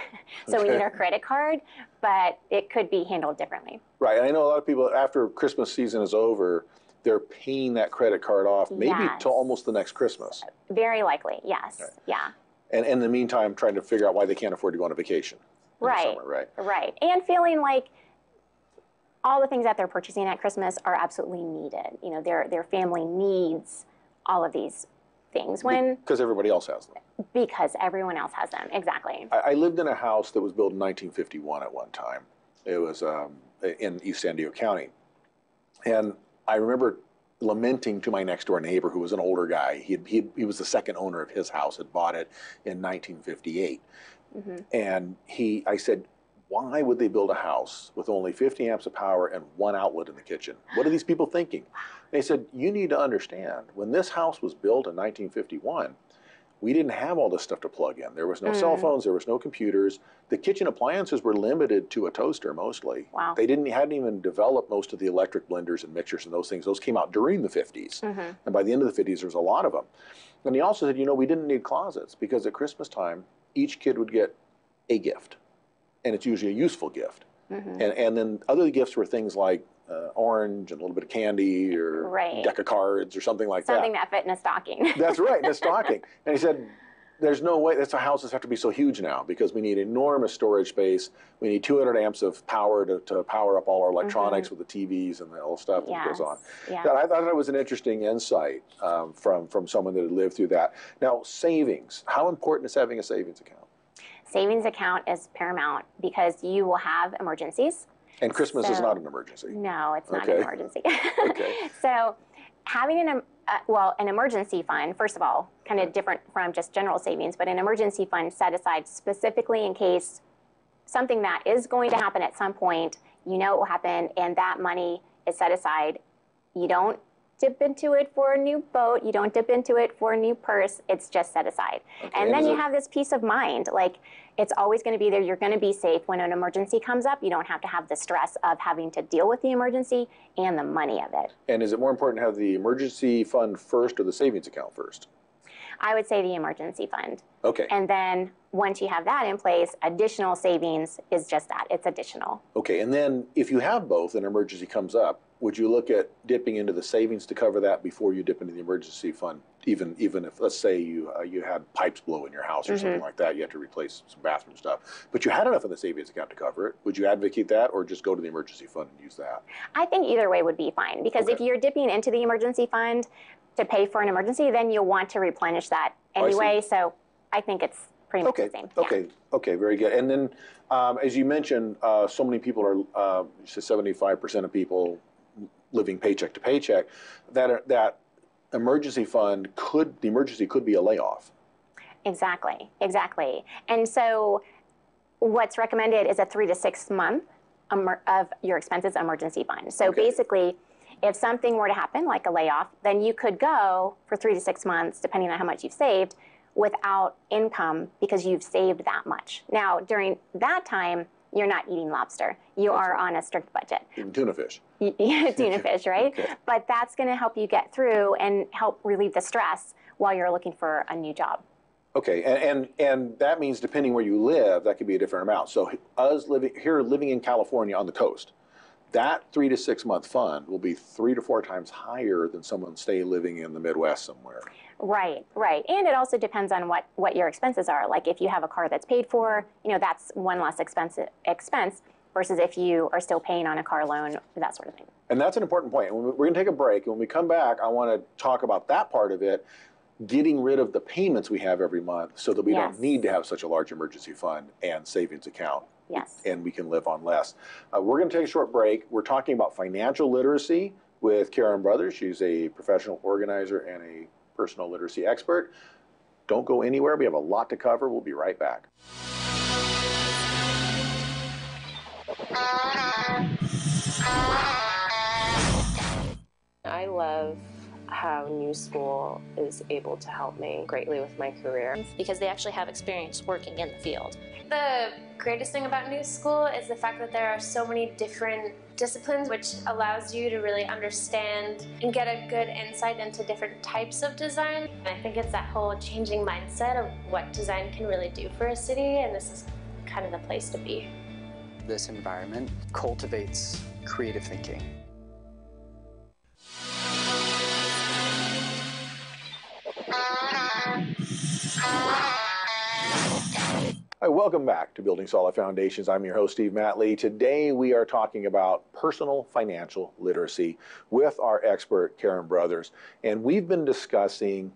So we need our credit card, but it could be handled differently. Right. And I know a lot of people, after Christmas season is over, they're paying that credit card off maybe till almost the next Christmas. Very likely, yes. Right. Yeah. And in the meantime, trying to figure out why they can't afford to go on a vacation. Right. Right. And feeling like all the things that they're purchasing at Christmas are absolutely needed. You know, their family needs all of these things because everybody else has them. Because everyone else has them, exactly. I lived in a house that was built in 1951 at one time. It was in East San Diego County. And I remember lamenting to my next door neighbor, who was an older guy. He was the second owner of his house, had bought it in 1958. And I said, why would they build a house with only 50 amps of power and one outlet in the kitchen? What are these people thinking? They said, you need to understand, when this house was built in 1951, we didn't have all this stuff to plug in. There was no cell phones, there was no computers. The kitchen appliances were limited to a toaster mostly. Wow. They hadn't even developed most of the electric blenders and mixers and those things. Those came out during the 50s. And by the end of the 50s, there was a lot of them. And he also said, we didn't need closets, because at Christmas time, each kid would get a gift. And it's usually a useful gift. And then other gifts were things like orange and a little bit of candy or Right. deck of cards or something like Something that. that fit in a stocking. That's right, in a stocking. And he said, there's no way, that's why houses have to be so huge now, because we need enormous storage space. We need 200 amps of power to power up all our electronics with the TVs and all the stuff that goes on. Yeah. I thought that was an interesting insight from someone that had lived through that. Now, savings. How important is having a savings account? Savings account is paramount because you will have emergencies. And Christmas is not an emergency. No, it's not an emergency. Okay. So having an emergency fund, first of all, kind of different from just general savings, but an emergency fund set aside specifically in case something that is going to happen at some point, you know it will happen, and that money is set aside. You don't dip into it for a new boat. You don't dip into it for a new purse. It's just set aside. Okay, and then you have this peace of mind. Like, it's always going to be there. You're going to be safe. When an emergency comes up, you don't have to have the stress of having to deal with the emergency and the money of it. And is it more important to have the emergency fund first or the savings account first? I would say the emergency fund. Okay. And then once you have that in place, additional savings is just that. It's additional. Okay. And then if you have both, an emergency comes up, would you look at dipping into the savings to cover that before you dip into the emergency fund? Even if, let's say, you had pipes blow in your house or something like that, you had to replace some bathroom stuff, but you had enough in the savings account to cover it. Would you advocate that, or just go to the emergency fund and use that? I think either way would be fine, because if you're dipping into the emergency fund to pay for an emergency, then you'll want to replenish that anyway. So I think it's pretty much the same. Okay, very good. And then, as you mentioned, so many people are, 75% of people living paycheck to paycheck, that emergency fund the emergency could be a layoff. Exactly. And so what's recommended is a 3 to 6 month of your expenses emergency fund. So basically, if something were to happen, like a layoff, then you could go for 3 to 6 months, depending on how much you've saved, without income because you've saved that much. Now, during that time, you're not eating lobster. You are on a strict budget. Eating tuna fish. Tuna fish, right? Okay. But that's going to help you get through and help relieve the stress while you're looking for a new job. Okay, and that means depending where you live, that could be a different amount. So us living in California on the coast, that 3 to 6 month fund will be 3 to 4 times higher than someone living in the Midwest somewhere. Right. And it also depends on what your expenses are. Like if you have a car that's paid for, that's one less expense versus if you are still paying on a car loan, that sort of thing. And that's an important point. We're going to take a break. And when we come back, I want to talk about that part of it, getting rid of the payments we have every month so that we don't need to have such a large emergency fund and savings account. Yes. And we can live on less. We're going to take a short break. We're talking about financial literacy with Karen Brothers. She's a professional organizer and a personal literacy expert. Don't go anywhere. We have a lot to cover. We'll be right back. I love how New School is able to help me greatly with my career. Because they actually have experience working in the field. The greatest thing about New School is the fact that there are so many different disciplines, which allows you to really understand and get a good insight into different types of design. And I think it's that whole changing mindset of what design can really do for a city, and this is kind of the place to be. This environment cultivates creative thinking. Hi, welcome back to Building Solid Foundations. I'm your host, Steve Matley. Today we are talking about personal financial literacy with our expert, Karen Brothers. And we've been discussing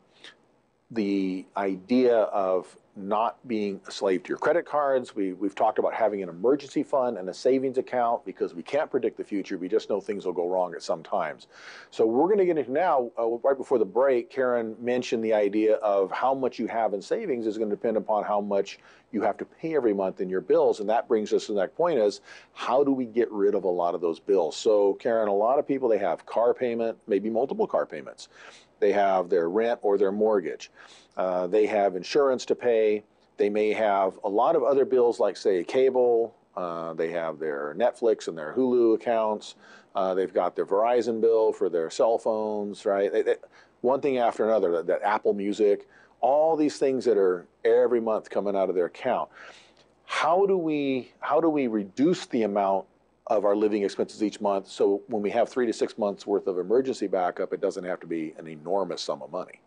the idea of not being a slave to your credit cards. We've talked about having an emergency fund and a savings account because we can't predict the future. We just know things will go wrong at some times. So we're going to get into now, right before the break, Karen mentioned the idea of how much you have in savings is going to depend upon how much you have to pay every month in your bills. And that brings us to the next point is, how do we get rid of a lot of those bills? So Karen, a lot of people, they have car payment, maybe multiple car payments. They have their rent or their mortgage. They have insurance to pay. They may have a lot of other bills like, say, cable. They have their Netflix and their Hulu accounts. They've got their Verizon bill for their cell phones, right? One thing after another, that Apple Music, all these things that are every month coming out of their account. How do we reduce the amount of our living expenses each month. So when we have 3 to 6 months worth of emergency backup, it doesn't have to be an enormous sum of money.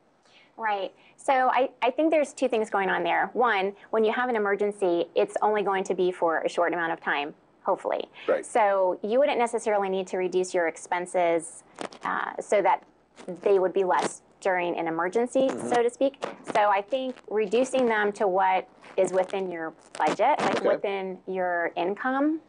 Right. So I think there's two things going on there. One, when you have an emergency, it's only going to be for a short amount of time, hopefully. Right. So you wouldn't necessarily need to reduce your expenses so that they would be less during an emergency, so to speak. So I think reducing them to what is within your budget, like within your income,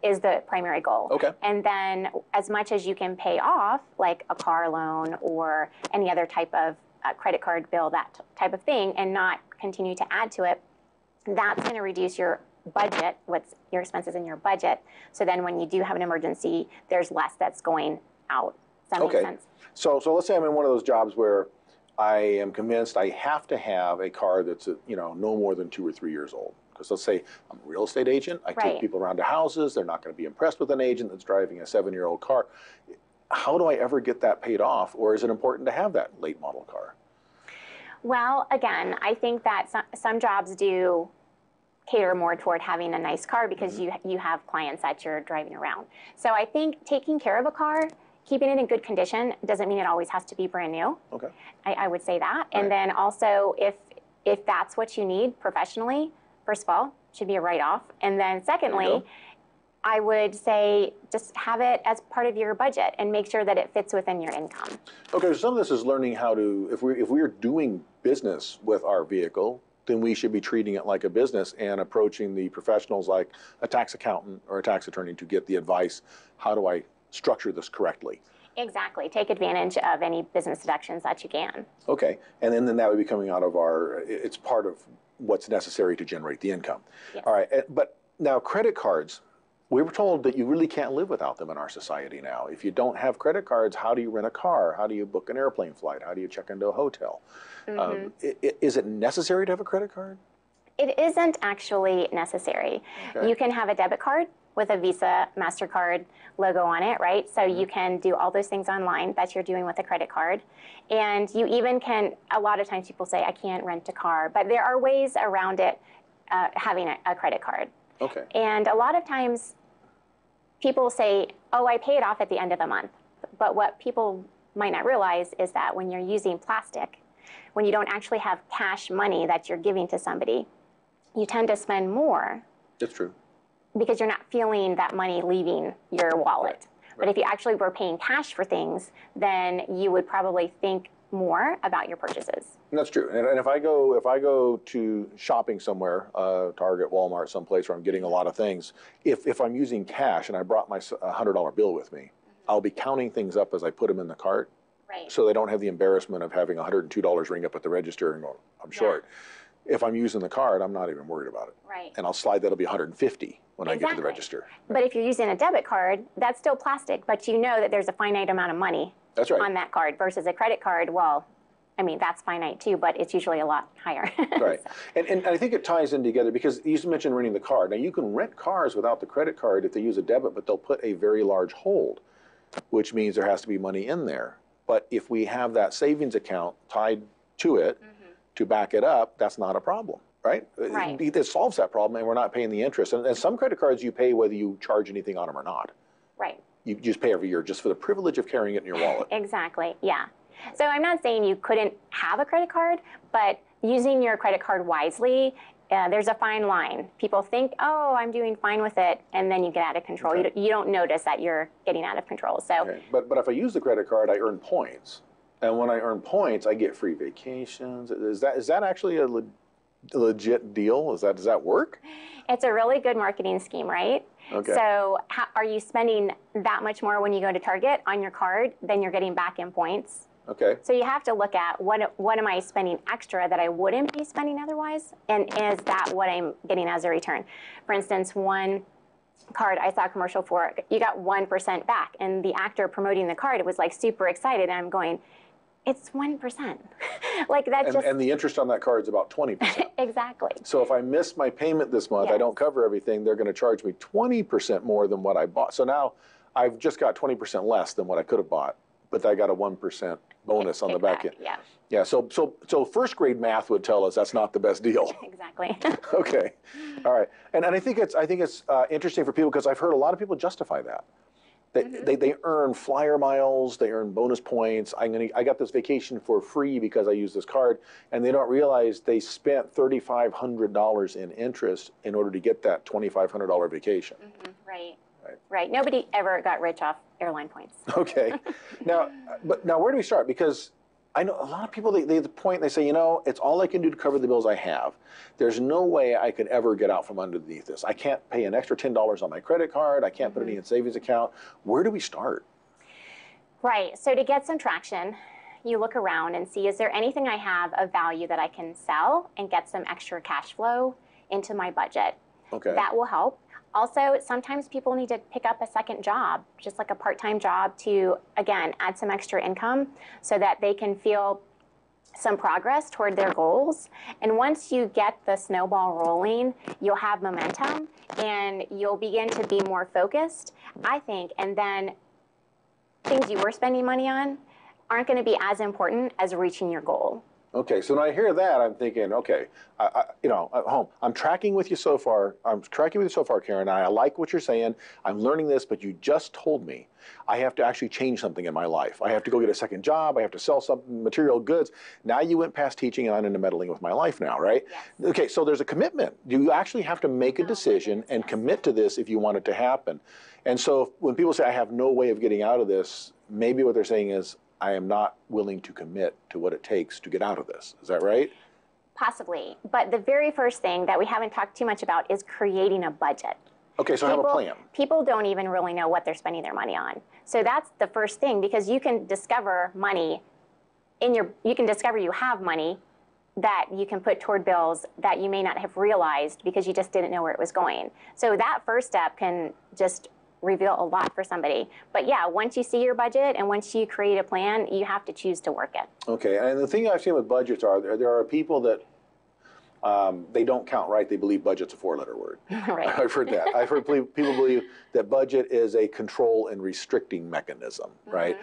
is the primary goal. Okay. And then as much as you can pay off, like a car loan or any other type of credit card bill, that type of thing, and not continue to add to it, that's going to reduce your budget, what's your expenses in your budget. So then when you do have an emergency, there's less that's going out. Does that make sense? So let's say I'm in one of those jobs where I am convinced I have to have a car that's no more than 2 or 3 years old. Because let's say I'm a real estate agent, I take people around to houses, they're not going to be impressed with an agent that's driving a 7-year-old car. How do I ever get that paid off, or is it important to have that late model car? Well, again, I think that some jobs do cater more toward having a nice car because you have clients that you're driving around. So I think taking care of a car, keeping it in good condition, doesn't mean it always has to be brand new. Okay. I would say that. And then also, if that's what you need professionally, first of all, should be a write-off. And then secondly, I would say just have it as part of your budget and make sure that it fits within your income. Okay, so some of this is learning how to, if we're doing business with our vehicle, then we should be treating it like a business and approaching the professionals like a tax accountant or a tax attorney to get the advice, how do I structure this correctly? Exactly. Take advantage of any business deductions that you can. Okay, and then that would be coming out of it's part of what's necessary to generate the income. Yes. All right, but now credit cards, we were told that you really can't live without them in our society now. If you don't have credit cards, how do you rent a car? How do you book an airplane flight? How do you check into a hotel? Is it necessary to have a credit card? It isn't actually necessary. Okay. You can have a debit card with a Visa, MasterCard logo on it, right? So you can do all those things online that you're doing with a credit card. And you even can, a lot of times people say, I can't rent a car, but there are ways around it having a credit card. Okay. And a lot of times people say, oh, I pay it off at the end of the month. But what people might not realize is that when you're using plastic, when you don't actually have cash money that you're giving to somebody, you tend to spend more. That's true. Because you're not feeling that money leaving your wallet. Right. But if you actually were paying cash for things, then you would probably think more about your purchases. And that's true. And if I go to shopping somewhere, Target, Walmart, someplace where I'm getting a lot of things, if I'm using cash and I brought my $100 bill with me, I'll be counting things up as I put them in the cart. Right. So they don't have the embarrassment of having $102 ring up at the register and go, I'm short. If I'm using the card, I'm not even worried about it. Right. And I'll slide that'll be $150 when I get to the register. But if you're using a debit card, that's still plastic, but you know that there's a finite amount of money on that card versus a credit card. Well, I mean, that's finite too, but it's usually a lot higher. Right. And I think it ties in together because you mentioned renting the car. Now, you can rent cars without the credit card if they use a debit, but they'll put a very large hold, which means there has to be money in there. But if we have that savings account tied to it to back it up, that's not a problem, right? Right. It solves that problem, and we're not paying the interest. And some credit cards you pay whether you charge anything on them or not. Right. You just pay every year just for the privilege of carrying it in your wallet. Exactly, yeah. So I'm not saying you couldn't have a credit card, but using your credit card wisely, there's a fine line. People think, oh, I'm doing fine with it, and then you get out of control. Okay. You don't notice that you're getting out of control. So, okay. But if I use the credit card, I earn points. And when I earn points, I get free vacations. Is that actually a legit deal? Does that work? It's a really good marketing scheme, right? Okay. So are you spending that much more when you go to Target on your card than you're getting back in points? Okay. So you have to look at what am I spending extra that I wouldn't be spending otherwise, and is that what I'm getting as a return? For instance, one card I saw a commercial for, you got 1% back, and the actor promoting the card was like super excited, and I'm going, it's 1%. Like that's and the interest on that card is about 20%. Exactly. So if I miss my payment this month, I don't cover everything, they're going to charge me 20% more than what I bought. So now I've just got 20% less than what I could have bought, but I got a 1% bonus on the back end. Yeah. Yeah, so first grade math would tell us that's not the best deal. Exactly. Okay, all right, and I think it's interesting for people because I've heard a lot of people justify that. They earn flyer miles, they earn bonus points. I got this vacation for free because I used this card, and they don't realize they spent $3,500 in interest in order to get that $2,500 vacation. Right. Nobody ever got rich off airline points. Okay, now where do we start? Because I know a lot of people, they say, it's all I can do to cover the bills I have. There's no way I could ever get out from underneath this. I can't pay an extra $10 on my credit card. I can't put any in savings account. Where do we start? Right, so to get some traction, you look around and see, is there anything I have of value that I can sell and get some extra cash flow into my budget? Okay. That will help. Also, sometimes people need to pick up a second job, just like a part-time job to, again, add some extra income so that they can feel some progress toward their goals. And once you get the snowball rolling, you'll have momentum and you'll begin to be more focused, I think, and then things you were spending money on aren't going to be as important as reaching your goal. Okay, so when I hear that, I'm thinking, okay, at home, I'm tracking with you so far. Karen. I like what you're saying. I'm learning this, but you just told me I have to actually change something in my life. I have to go get a second job. I have to sell some material goods. Now you went past teaching and I'm into meddling with my life now, right? Yes. Okay, so there's a commitment. You actually have to make a decision and commit to this if you want it to happen. And so when people say, I have no way of getting out of this, maybe what they're saying is, I am not willing to commit to what it takes to get out of this. Is that right? Possibly. But the very first thing that we haven't talked too much about is creating a budget. Okay, so have a plan. People don't even really know what they're spending their money on. So that's the first thing, because you can discover money you can discover you have money that you can put toward bills that you may not have realized because you just didn't know where it was going. So that first step can just reveal a lot for somebody. But yeah, once you see your budget and once you create a plan, you have to choose to work it. Okay, and the thing I've seen with budgets there are people that they don't count right. They believe budget's a four-letter word. Right. I've heard that. I've heard people believe that budget is a control and restricting mechanism, right?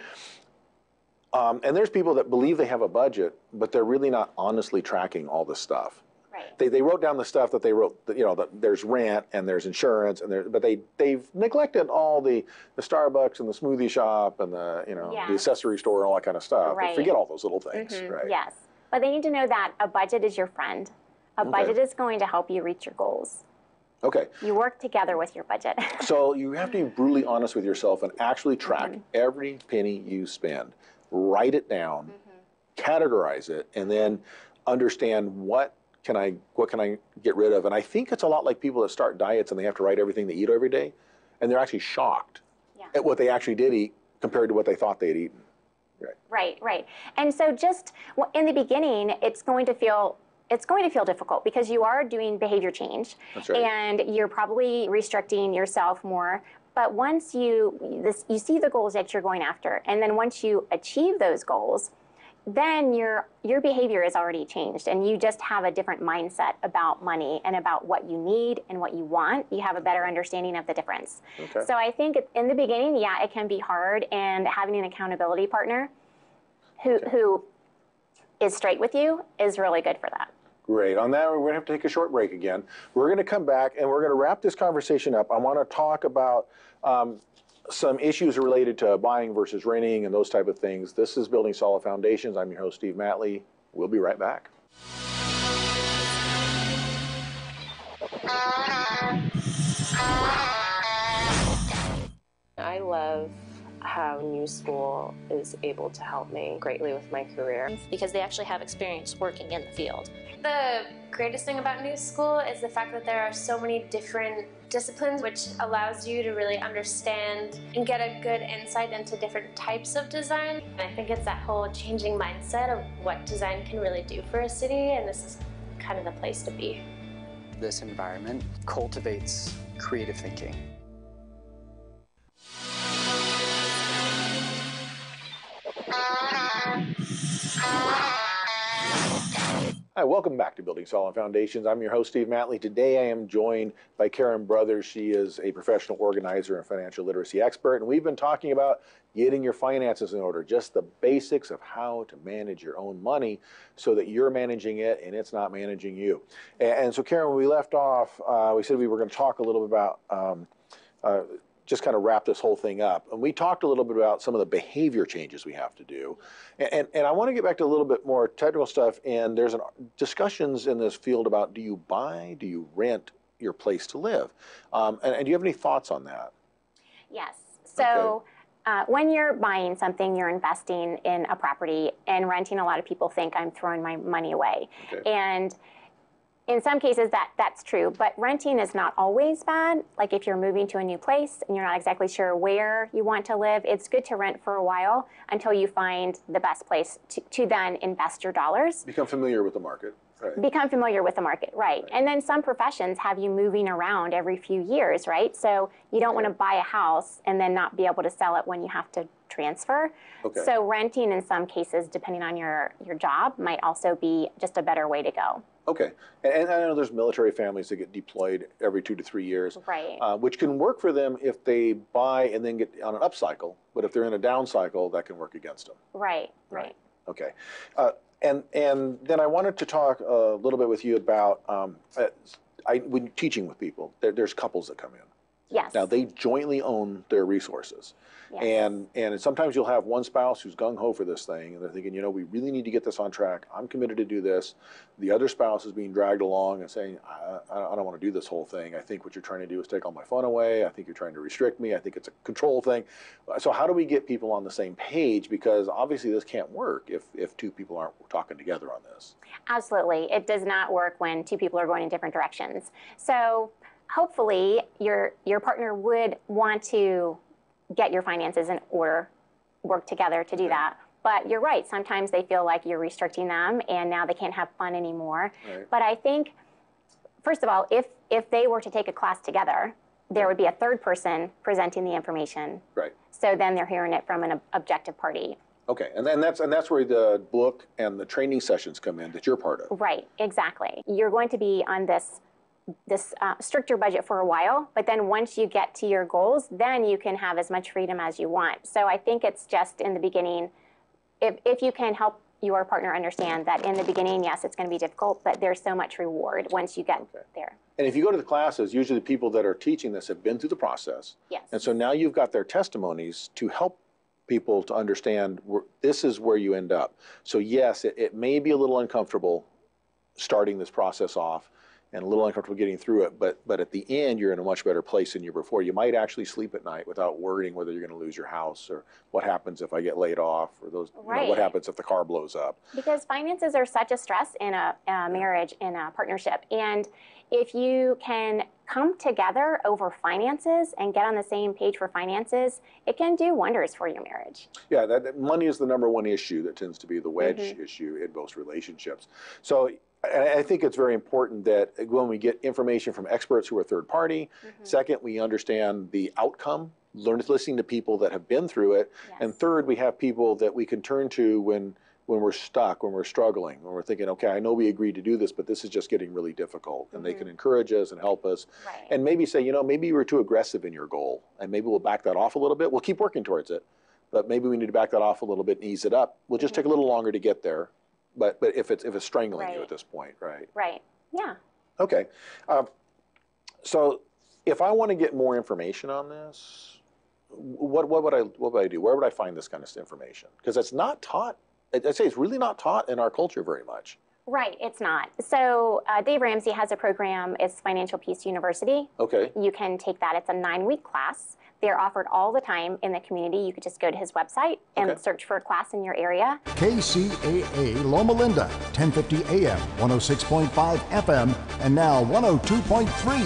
And there's people that believe they have a budget, but they're really not honestly tracking all this stuff. Right. They wrote down the stuff that they wrote, that there's rent and there's insurance, but they've neglected all the Starbucks and the smoothie shop and the accessory store and all that kind of stuff. Right. They forget all those little things, right? Yes, but they need to know that a budget is your friend. A budget is going to help you reach your goals. Okay. You work together with your budget. So you have to be brutally honest with yourself and actually track every penny you spend. Write it down, categorize it, and then understand what can I get rid of. And I think it's a lot like people that start diets and they have to write everything they eat every day, and they're actually shocked at what they actually did eat compared to what they thought they'd eaten. Right. And so just in the beginning, it's going to feel difficult because you are doing behavior change. That's right. And you're probably restricting yourself more. But once you see the goals that you're going after, and then once you achieve those goals, then your behavior is already changed, and you just have a different mindset about money and about what you need and what you want. You have a better understanding of the difference. Okay. So I think in the beginning, it can be hard, and having an accountability partner who is straight with you is really good for that. Great. On that, we're going to have to take a short break again. We're going to come back, and we're going to wrap this conversation up. I want to talk about some issues related to buying versus renting and those type of things. This is Building Solid Foundations. I'm your host, Steve Matley. We'll be right back. I love how New School is able to help me greatly with my career. Because they actually have experience working in the field. The greatest thing about New School is the fact that there are so many different disciplines, which allows you to really understand and get a good insight into different types of design. And I think it's that whole changing mindset of what design can really do for a city, and this is kind of the place to be. This environment cultivates creative thinking. Hi, welcome back to Building Solid Foundations. I'm your host, Steve Matley. Today I am joined by Karen Brothers. She is a professional organizer and financial literacy expert, and we've been talking about getting your finances in order, just the basics of how to manage your own money so that you're managing it and it's not managing you. And so, Karen, when we left off, we said we were going to talk a little bit about just kind of wrap this whole thing up. And we talked a little bit about some of the behavior changes we have to do. And I want to get back to a little bit more technical stuff. And there's discussions in this field about, do you buy, do you rent your place to live? And do you have any thoughts on that? Yes. So when you're buying something, you're investing in a property, and renting, a lot of people think I'm throwing my money away. Okay. And in some cases that's true, but renting is not always bad. Like if you're moving to a new place and you're not exactly sure where you want to live, it's good to rent for a while until you find the best place to then invest your dollars. Become familiar with the market. Right. Become familiar with the market, right. And then some professions have you moving around every few years, right? So you don't want to buy a house and then not be able to sell it when you have to transfer. Okay. So renting in some cases, depending on your job, might also be just a better way to go. Okay. And I know there's military families that get deployed every 2 to 3 years. Right. Which can work for them if they buy and then get on an up cycle. But if they're in a down cycle, that can work against them. Right. Okay. And then I wanted to talk a little bit with you about when teaching with people, there's couples that come in. Yes. Now, they jointly own their resources. Yes. And sometimes you'll have one spouse who's gung-ho for this thing, and they're thinking, you know, we really need to get this on track. I'm committed to do this. The other spouse is being dragged along and saying, I don't want to do this whole thing. I think what you're trying to do is take all my fun away. I think you're trying to restrict me. I think it's a control thing. So how do we get people on the same page? Because obviously this can't work if two people aren't talking together on this. Absolutely. It does not work when two people are going in different directions. So hopefully your partner would want to get your finances in order, work together to do that. But you're right, sometimes they feel like you're restricting them and now they can't have fun anymore. Right. But I think, first of all, if they were to take a class together, there would be a third person presenting the information. Right. So then they're hearing it from an objective party. Okay, and that's where the book and the training sessions come in that you're part of. Right, exactly. You're going to be on this stricter budget for a while, but then once you get to your goals, then you can have as much freedom as you want. So I think it's just in the beginning, if you can help your partner understand that in the beginning, yes, it's going to be difficult, but there's so much reward once you get there. And if you go to the classes, usually the people that are teaching this have been through the process. Yes. And so now you've got their testimonies to help people to understand this is where you end up. So yes, it may be a little uncomfortable starting this process off, and a little uncomfortable getting through it, but at the end, you're in a much better place than you were before. You might actually sleep at night without worrying whether you're going to lose your house, or what happens if I get laid off, or those, right. What happens if the car blows up. Because finances are such a stress in a marriage, in a partnership. And if you can come together over finances and get on the same page for finances, it can do wonders for your marriage. Yeah, that money is the #1 issue that tends to be the wedge issue in most relationships. So I think it's very important that when we get information from experts who are third party, second, we understand the outcome, listening to people that have been through it, and third, we have people that we can turn to when we're stuck, when we're struggling, when we're thinking, okay, I know we agreed to do this, but this is just getting really difficult, and they can encourage us and help us, and maybe say, you know, maybe you were too aggressive in your goal, and maybe we'll back that off a little bit. We'll keep working towards it, but maybe we need to back that off a little bit and ease it up. We'll just take a little longer to get there. But if it's strangling you at this point, right? Right. Yeah. Okay. So if I want to get more information on this, what would I do? Where would I find this kind of information? Because it's not taught. I'd say it's really not taught in our culture very much. Right, it's not. So Dave Ramsey has a program, it's Financial Peace University. Okay. You can take that. It's a 9-week class. They're offered all the time in the community. You could just go to his website and search for a class in your area. KCAA Loma Linda, 1050 AM, 106.5 FM, and now 102.3